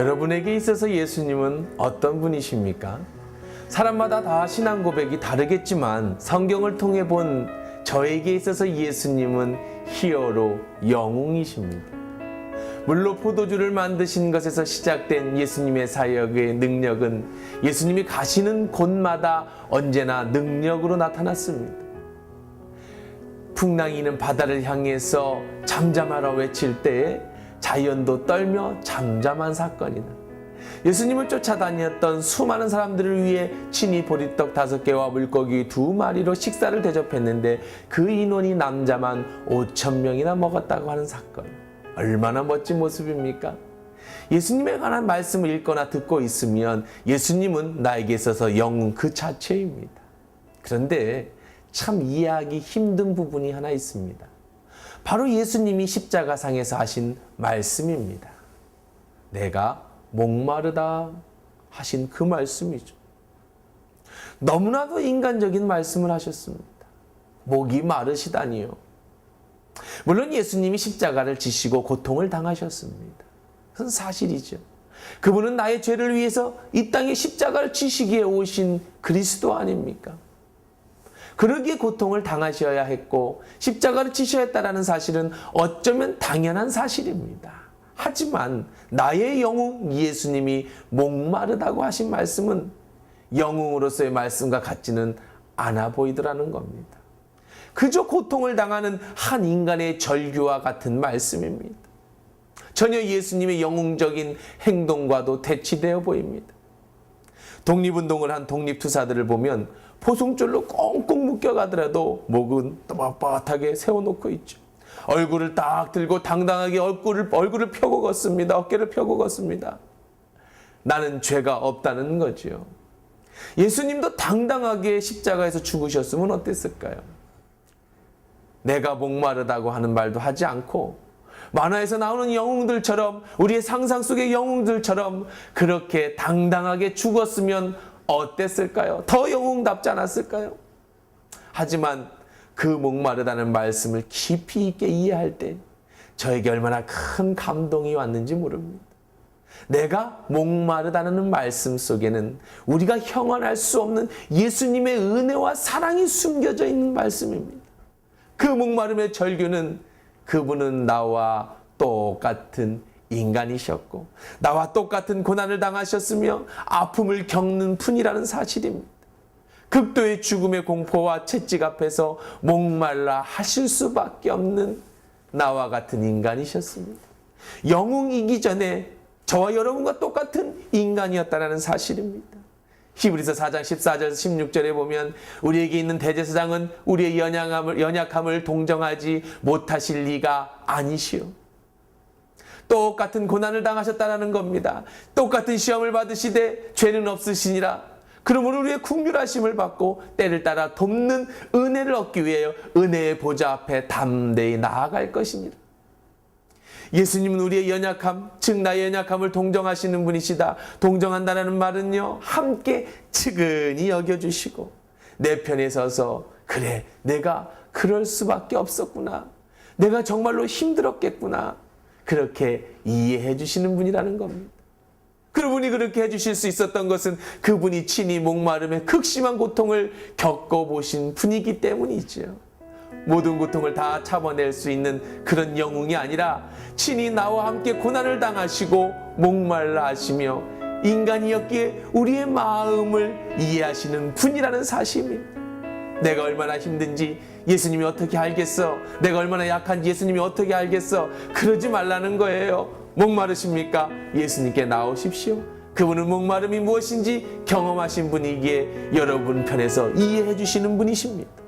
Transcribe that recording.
여러분에게 있어서 예수님은 어떤 분이십니까? 사람마다 다 신앙 고백이 다르겠지만 성경을 통해 본 저에게 있어서 예수님은 히어로 영웅이십니다. 물로 포도주를 만드신 것에서 시작된 예수님의 사역의 능력은 예수님이 가시는 곳마다 언제나 능력으로 나타났습니다. 풍랑이는 바다를 향해서 잠잠하라 외칠 때에 자연도 떨며 잠잠한 사건이나 예수님을 쫓아다녔던 수많은 사람들을 위해 친히 보리떡 5개와 물고기 2마리로 식사를 대접했는데 그 인원이 남자만 5,000명이나 먹었다고 하는 사건. 얼마나 멋진 모습입니까? 예수님에 관한 말씀을 읽거나 듣고 있으면 예수님은 나에게 있어서 영웅 그 자체입니다. 그런데 참 이해하기 힘든 부분이 하나 있습니다. 바로 예수님이 십자가상에서 하신 말씀입니다. 내가 목마르다 하신 그 말씀이죠. 너무나도 인간적인 말씀을 하셨습니다. 목이 마르시다니요. 물론 예수님이 십자가를 지시고 고통을 당하셨습니다. 그건 사실이죠. 그분은 나의 죄를 위해서 이 땅에 십자가를 지시기에 오신 그리스도 아닙니까? 그러기에 고통을 당하셔야 했고 십자가를 지셔야 했다는 사실은 어쩌면 당연한 사실입니다. 하지만 나의 영웅 예수님이 목마르다고 하신 말씀은 영웅으로서의 말씀과 같지는 않아 보이더라는 겁니다. 그저 고통을 당하는 한 인간의 절규와 같은 말씀입니다. 전혀 예수님의 영웅적인 행동과도 대치되어 보입니다. 독립운동을 한 독립투사들을 보면 포승줄로 꽁꽁 묶여가더라도 목은 뻣뻣하게 세워놓고 있죠. 얼굴을 딱 들고 당당하게 얼굴을 펴고 걷습니다. 어깨를 펴고 걷습니다. 나는 죄가 없다는 거죠. 예수님도 당당하게 십자가에서 죽으셨으면 어땠을까요? 내가 목마르다고 하는 말도 하지 않고 만화에서 나오는 영웅들처럼 우리의 상상 속의 영웅들처럼 그렇게 당당하게 죽었으면 어땠을까요? 더 영웅답지 않았을까요? 하지만 그 목마르다는 말씀을 깊이 있게 이해할 때 저에게 얼마나 큰 감동이 왔는지 모릅니다. 내가 목마르다는 말씀 속에는 우리가 형언할 수 없는 예수님의 은혜와 사랑이 숨겨져 있는 말씀입니다. 그 목마름의 절규는 그분은 나와 똑같은 인간이셨고 나와 똑같은 고난을 당하셨으며 아픔을 겪는 분이라는 사실입니다. 극도의 죽음의 공포와 채찍 앞에서 목말라 하실 수밖에 없는 나와 같은 인간이셨습니다. 영웅이기 전에 저와 여러분과 똑같은 인간이었다는 사실입니다. 히브리서 4장 14절에서 16절에 보면 우리에게 있는 대제사장은 우리의 연약함을 동정하지 못하실 리가 아니시오. 똑같은 고난을 당하셨다는 겁니다. 똑같은 시험을 받으시되 죄는 없으시니라. 그러므로 우리의 긍휼하심을 받고 때를 따라 돕는 은혜를 얻기 위하여 은혜의 보좌 앞에 담대히 나아갈 것이니라. 예수님은 우리의 연약함, 즉 나의 연약함을 동정하시는 분이시다. 동정한다는 말은요, 함께 측은히 여겨주시고 내 편에 서서 그래, 내가 그럴 수밖에 없었구나. 내가 정말로 힘들었겠구나. 그렇게 이해해 주시는 분이라는 겁니다. 그분이 그렇게 해주실 수 있었던 것은 그분이 친히 목마름의 극심한 고통을 겪어보신 분이기 때문이죠. 모든 고통을 다 참아낼 수 있는 그런 영웅이 아니라 친히 나와 함께 고난을 당하시고 목말라 하시며 인간이었기에 우리의 마음을 이해하시는 분이라는 사실입니다. 내가 얼마나 힘든지 예수님이 어떻게 알겠어? 내가 얼마나 약한지 예수님이 어떻게 알겠어? 그러지 말라는 거예요. 목마르십니까? 예수님께 나오십시오. 그분은 목마름이 무엇인지 경험하신 분이기에 여러분 편에서 이해해 주시는 분이십니다.